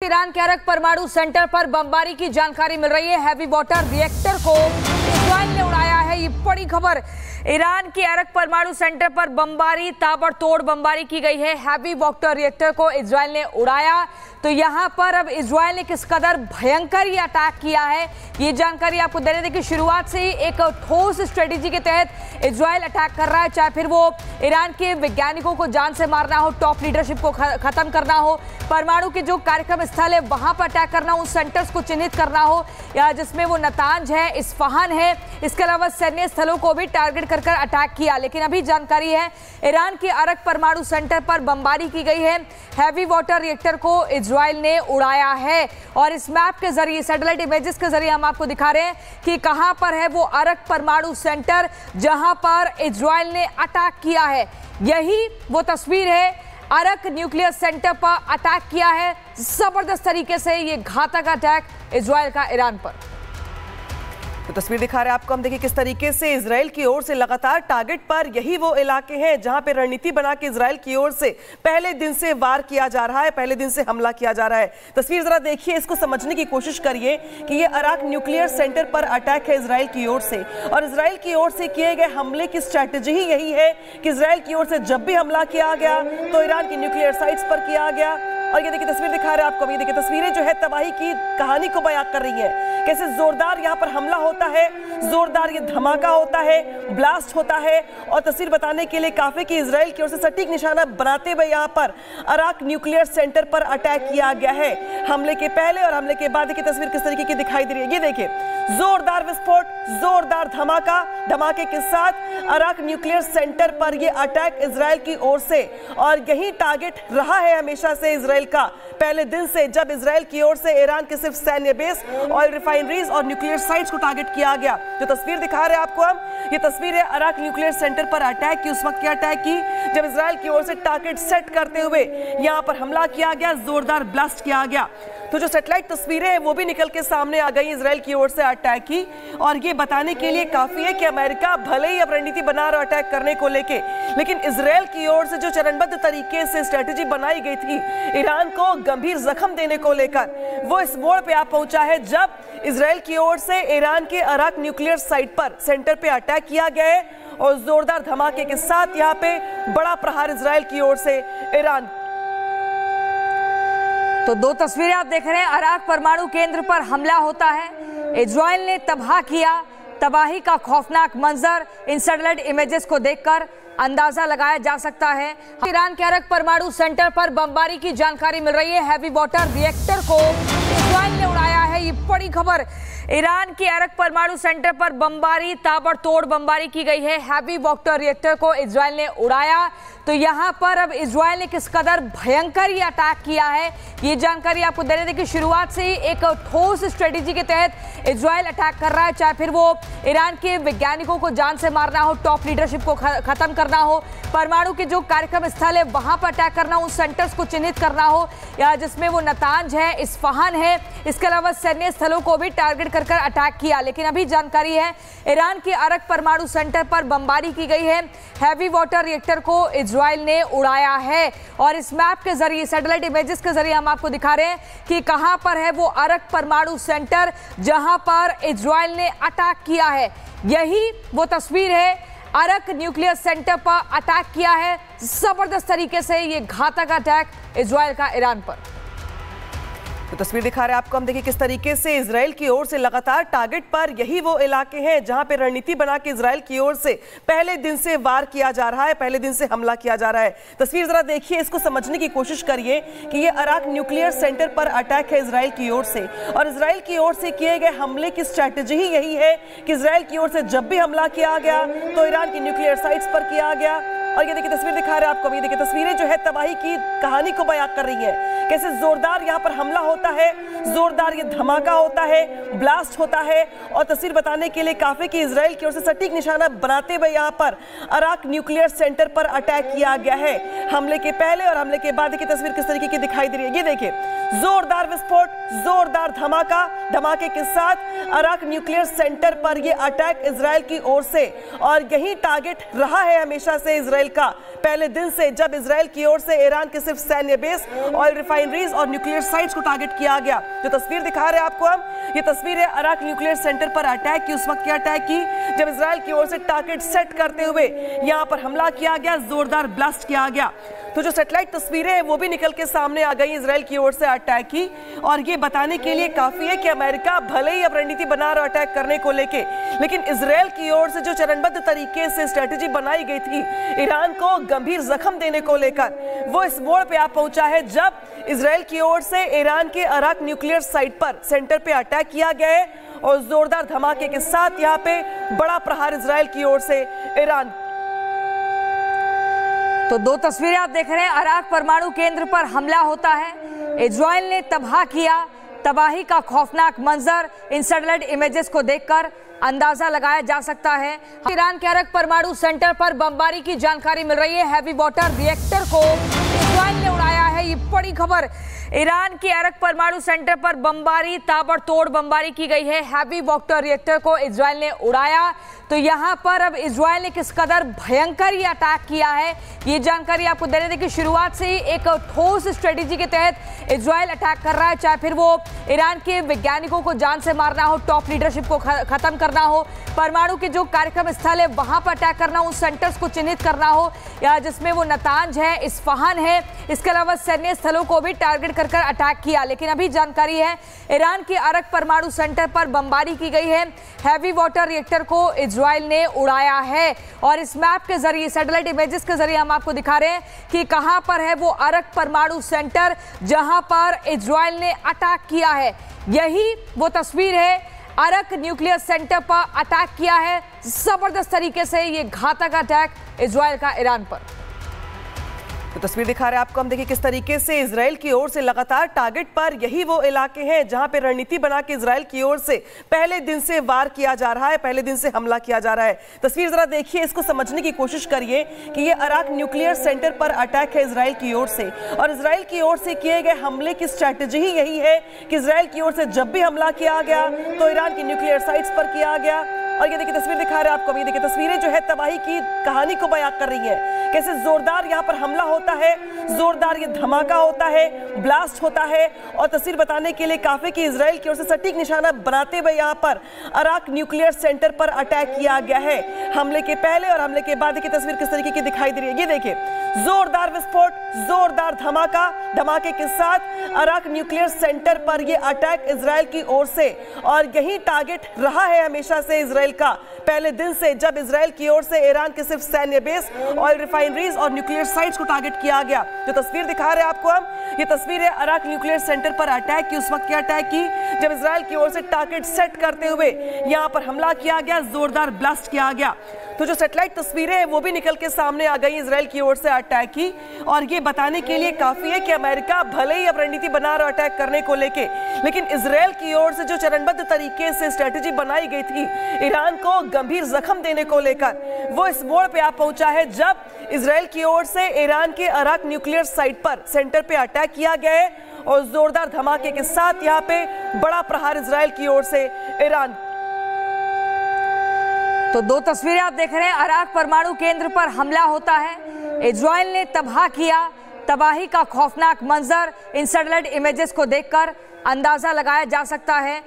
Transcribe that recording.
Iran के अरक परमाणु centre पर बमबारी की जानकारी मिल रही है। हैवी वाटर रिएक्टर को इजराइल ने उड़ाया है। ये बड़ी खबर, ईरान के अरक परमाणु सेंटर पर बमबारी, ताबड़तोड़ बमबारी की गई है। हैवी वाटर रिएक्टर को इजराइल ने उड़ाया। तो यहां पर अब इजराइल ने किस कदर भयंकर ये अटैक किया है, ये जानकारी आपको देने देखिए। शुरुआत से ही एक ठोस स्ट्रेटेजी के तहत इजराइल अटैक कर रहा है, चाहे फिर वो ईरान के वैज्ञानिकों को जान से मारना हो, टॉप लीडरशिप को खत्म करना हो, परमाणु के जो कार्यक्रम स्थल है वहां पर अटैक करना हो, उन सेंटर्स को चिन्हित करना हो, या जिसमें वो नतांज है, इस्फहान है, इसके अलावा सैन्य स्थलों को भी टारगेट कर अटैक किया। लेकिन अभी जानकारी है ईरान के अरक परमाणु सेंटर पर बमबारी की गई है। हैवी वाटर रिएक्टर को इजराइल ने उड़ाया है और इस मैप के जरिए, सैटेलाइट इमेजेस के जरिए हम आपको दिखा रहे हैं कि कहां पर है वो अरक परमाणु सेंटर जहां पर इजराइल ने अटैक किया है। यही वो तस्वीर है, अरक न्यूक्लियर सेंटर पर अटैक किया है। जबरदस्त तरीके से ये घातक अटैक इजराइल का ईरान पर। तो तस्वीर दिखा रहे हैं आपको, हम देखिए किस तरीके से इजराइल की ओर से लगातार टारगेट पर यही वो इलाके हैं जहां पे रणनीति बना के इजराइल की ओर से पहले दिन से वार किया जा रहा है, पहले दिन से हमला किया जा रहा है। तस्वीर जरा देखिए, इसको समझने की कोशिश करिए कि ये अरक न्यूक्लियर सेंटर पर अटैक है इजराइल की ओर से, और इजराइल की ओर से किए गए हमले की स्ट्रैटेजी ही यही है कि इजराइल की ओर से जब भी हमला किया गया तो ईरान की न्यूक्लियर साइट्स पर किया गया। और ये देखिए तस्वीर दिखा रहे हैं आपको, ये देखिए तस्वीरें जो है तबाही की कहानी को बयां कर रही है। कैसे जोरदार यहाँ पर हमला होता है, जोरदार ये धमाका होता है, ब्लास्ट होता है, और तस्वीर बताने के लिए काफी कि इजराइल की ओर से सटीक निशाना बनाते हुए यहाँ पर अरक न्यूक्लियर सेंटर पर अटैक किया गया है। हमले के पहले और हमले के बाद की तस्वीर किस तरीके की दिखाई दे रही है, ये देखिए जोरदार विस्फोट, जोरदार धमाका, धमाके के साथ अरक न्यूक्लियर सेंटर पर ये अटैक इजराइल की ओर से, और यही टारगेट रहा है हमेशा से इजराइल का, पहले दिन से जब इजराइल की ओर से ईरान के सिर्फ सैन्य बेस, ऑयल रिफाइनरीज और न्यूक्लियर साइट्स को टारगेट किया गया। जो तस्वीर दिखा रहे हैं आपको हम, ये तस्वीर है अरक न्यूक्लियर सेंटर पर अटैक की, उस वक्त की अटैक की जब इजराइल की ओर से टारगेट सेट करते हुए यहां पर हमला किया गया, जोरदार ब्लास्ट किया गया। तो जो सैटेलाइट तस्वीरें हैं वो भी निकल के सामने आ गई इजराइल की ओर से अटैक की, और ये बताने के लिए काफी है कि अमेरिका भले ही अब रणनीति बना रहा अटैक करने को लेके, लेकिन इजराइल की ओर से जो चरणबद्ध तरीके से स्ट्रेटेजी बनाई गई थी ईरान को गंभीर जख्म देने को लेकर, वो इस मोड़ पे आ पहुंचा है जब इजराइल की ओर से ईरान के अरक न्यूक्लियर साइट पर, सेंटर पे अटैक किया गया है, और जोरदार धमाके के साथ यहाँ पे बड़ा प्रहार इजराइल की ओर से ईरान। तो दो तस्वीरें आप देख रहे हैं, अरक परमाणु केंद्र पर हमला होता है, इजराइल ने तबाह किया, तबाही का खौफनाक मंजर इन सैटेलाइट इमेजेस को देखकर अंदाजा लगाया जा सकता है। ईरान के अरक परमाणु सेंटर पर बमबारी की जानकारी मिल रही है। हैवी वाटर रिएक्टर को इजराइल ने उड़ाया है। ये बड़ी खबर, ईरान के अरक परमाणु सेंटर पर बमबारी, ताबड़तोड़ बमबारी की गई है। हैवी वाटर रिएक्टर को इजराइल ने उड़ाया। तो यहां पर अब इजराइल ने किस कदर भयंकर ये अटैक किया है, ये जानकारी आपको देने देखिए। शुरुआत से ही एक ठोस स्ट्रेटेजी के तहत इजराइल अटैक कर रहा है, चाहे फिर वो ईरान के वैज्ञानिकों को जान से मारना हो, टॉप लीडरशिप को खत्म करना हो, परमाणु के जो कार्यक्रम स्थल है वहां पर अटैक करना हो, उन सेंटर्स को चिन्हित करना हो, या जिसमें वो नतांज है, इस्फहान है, इसके अलावा सैन्य स्थलों को भी टारगेट कर अटैक किया। लेकिन अभी जानकारी है ईरान के अरक परमाणु सेंटर पर बमबारी की गई है। हैवी वाटर रिएक्टर को इजराइल ने उड़ाया है, और इस मैप के जरिए, सैटेलाइट इमेजेस के जरिए हम आपको दिखा रहे हैं कि कहां पर है वो अरक परमाणु सेंटर जहां पर इजराइल ने अटैक किया है। यही वो तस्वीर है, अरक न्यूक्लियर सेंटर पर अटैक किया है। जबरदस्त तरीके से ये घातक अटैक इजराइल का ईरान पर। तो तस्वीर दिखा रहे हैं आपको, हम देखिए किस तरीके से इजराइल की ओर से लगातार टारगेट पर यही वो इलाके हैं जहां पे रणनीति बना के इजराइल की ओर से पहले दिन से वार किया जा रहा है, पहले दिन से हमला किया जा रहा है। तस्वीर जरा देखिए, इसको समझने की कोशिश करिए कि ये अरक न्यूक्लियर सेंटर पर अटैक है इजराइल की ओर से, और इजराइल की ओर से किए गए हमले की स्ट्रैटेजी ही यही है कि इजराइल की ओर से जब भी हमला किया गया तो ईरान की न्यूक्लियर साइट्स पर किया गया। और ये देखिए तस्वीर दिखा रहे हैं आपको, ये देखिए तस्वीरें जो है तबाही की कहानी को बयां कर रही है। कैसे जोरदार यहाँ पर हमला होता है, जोरदार ये धमाका होता है, ब्लास्ट होता है, और तस्वीर बताने के लिए काफी कि इजराइल की ओर से सटीक निशाना बनाते हुए यहाँ पर अरक न्यूक्लियर सेंटर पर अटैक किया गया है। हमले के पहले और हमले के बाद की तस्वीर किस तरीके की दिखाई दे रही है, ये देखिए जोरदार विस्फोट, जोरदार धमाका, धमाके के साथ अरक न्यूक्लियर सेंटर पर ये अटैक इजराइल की ओर से, और यही टारगेट रहा है हमेशा से इजराइल इजराइल का पहले दिन से, जब इजराइल की ओर से ईरान के सिर्फ सैन्य बेस, ऑयल रिफाइनरीज और न्यूक्लियर साइट्स को टारगेट किया गया। जो तस्वीर दिखा रहे हैं आपको हम, ये तस्वीर है अराक न्यूक्लियर सेंटर पर अटैक की। उस वक्त क्या अटैक की जब इजराइल की ओर से टारगेट सेट करते हुए यहां पर हमला किया गया, जोरदार ब्लास्ट किया गया। तो जो सैटेलाइट तस्वीरें हैं वो भी निकल के सामने आ गई इजराइल की ओर से अटैक की, और ये बताने के लिए काफी है कि अमेरिका भले ही अब रणनीति बना रहा अटैक करने को लेके, लेकिन इजराइल की ओर से जो चरणबद्ध तरीके से स्ट्रेटेजी बनाई गई थी ईरान को गंभीर जख्म देने को लेकर, वो इस मोड़ पे आ पहुंचा है जब इजराइल की ओर से ईरान के अराक न्यूक्लियर साइट पर सेंटर पे अटैक किया गया है, और जोरदार धमाके के साथ यहाँ पे बड़ा प्रहार इजराइल की ओर से ईरान। तो दो तस्वीरें आप देख रहे हैं, अराक परमाणु केंद्र पर हमला होता है, इजराइल ने तबाह किया, तबाही का खौफनाक मंजर इन सैटेलाइट इमेजेस को देखकर अंदाजा लगाया जा सकता है। ईरान के अरक परमाणु सेंटर पर बमबारी की जानकारी मिल रही है। हैवी वाटर रिएक्टर को इजराइल ने उड़ाया है, ये बड़ी खबर। ईरान के अरक परमाणु सेंटर पर बमबारी, ताबड़तोड़ बमबारी की गई है। हैवी वाटर रिएक्टर को इजराइल ने उड़ाया। तो यहां पर अब इजराइल ने किस कदर भयंकर ये अटैक किया है, ये जानकारी आपको दे रहे थे कि शुरुआत से ही एक ठोस स्ट्रेटेजी के तहत इजराइल अटैक कर रहा है, चाहे फिर वो ईरान के वैज्ञानिकों को जान से मारना हो, टॉप लीडरशिप को खत्म करना हो, परमाणु के जो कार्यक्रम स्थल है वहां पर अटैक करना हो, उन सेंटर्स को चिन्हित करना हो, या जिसमें वो नतांज है, इस्फहान है, इसके अलावा सैन्य स्थलों को भी टारगेट कर अटैक किया। लेकिन अभी जानकारी है ईरान के अरक परमाणु सेंटर पर बमबारी की गई है, हैवी वाटर रिएक्टर को इजराइल ने उड़ाया है। और इस मैप के जरिए, सैटेलाइट इमेजेस के जरिए हम आपको दिखा रहे हैं कि कहां पर है वो अरक परमाणु सेंटर जहां पर इजराइल ने अटैक किया है। यही वो तस्वीर है, अरक न्यूक्लियर सेंटर पर अटैक किया है, जबरदस्त तरीके से ये घातक अटैक इजराइल का ईरान पर। तो तस्वीर दिखा रहे हैं आपको हम, देखिए किस तरीके से इजराइल की ओर से लगातार टारगेट पर यही वो इलाके हैं जहां पे रणनीति बना के इजराइल की ओर से पहले दिन से वार किया जा रहा है, पहले दिन से हमला किया जा रहा है। तस्वीर जरा देखिए, इसको समझने की कोशिश करिए कि ये अराक न्यूक्लियर सेंटर पर अटैक है इजराइल की ओर से, और इजराइल की ओर से किए गए हमले की स्ट्रैटेजी ही यही है कि इजराइल की ओर से जब भी हमला किया गया तो ईरान की न्यूक्लियर साइट्स पर किया गया। और ये देखिए तस्वीर दिखा रहे हैं आपको, ये देखिए तस्वीरें जो है तबाही की कहानी को बयां कर रही है, कैसे जोरदार यहाँ पर हमला होता है, जोरदार ये धमाका होता है, ब्लास्ट होता है। और तस्वीर बताने के लिए काफी कि इजराइल की ओर से सटीक निशाना बनाते हुए यहाँ पर अराक न्यूक्लियर सेंटर पर अटैक किया गया है। हमले के पहले और हमले के बाद की तस्वीर किस तरीके की दिखाई दे रही है, ये देखिए जोरदार विस्फोट, जोरदार धमाका, धमाके के साथ अराक न्यूक्लियर सेंटर पर यह अटैक इजराइल की ओर से, और यही टारगेट रहा है हमेशा से इजराइल का पहले दिन से, जब इजराइल की ओर से ईरान के सिर्फ सैन्य बेस, ऑयल रिफाइनरीज और न्यूक्लियर साइट्स को टारगेट किया गया। जो तस्वीर दिखा रहे हैं आपको हम, ये तस्वीर है अराक न्यूक्लियर सेंटर पर अटैक की। उस वक्त क्या अटैक की जब इजराइल की ओर से टारगेट सेट करते हुए यहां पर हमला किया गया, जोरदार ब्लास्ट किया गया। तो जो सैटेलाइट तस्वीरें हैं वो भी निकल के सामने आ गई इजराइल की ओर से अटैक की, और ये बताने के लिए काफी है कि अमेरिका भले ही अब रणनीति बना रहा अटैक करने को लेके, लेकिन इजराइल की ओर से जो चरणबद्ध तरीके से स्ट्रेटेजी बनाई गई थी ईरान को गंभीर जख्म देने को लेकर, वो इस मोड़ पे आ पहुंचा है जब इजराइल की ओर से ईरान के अराक न्यूक्लियर साइट पर सेंटर पे अटैक किया गया है, और जोरदार धमाके के साथ यहाँ पे बड़ा प्रहार इजराइल की ओर से ईरान। तो दो तस्वीरें आप देख रहे हैं, अराक परमाणु केंद्र पर हमला होता है, इजराइल ने तबाह किया, तबाही का खौफनाक मंजर इन सैटेलाइट इमेजेस को देखकर अंदाजा लगाया जा सकता है।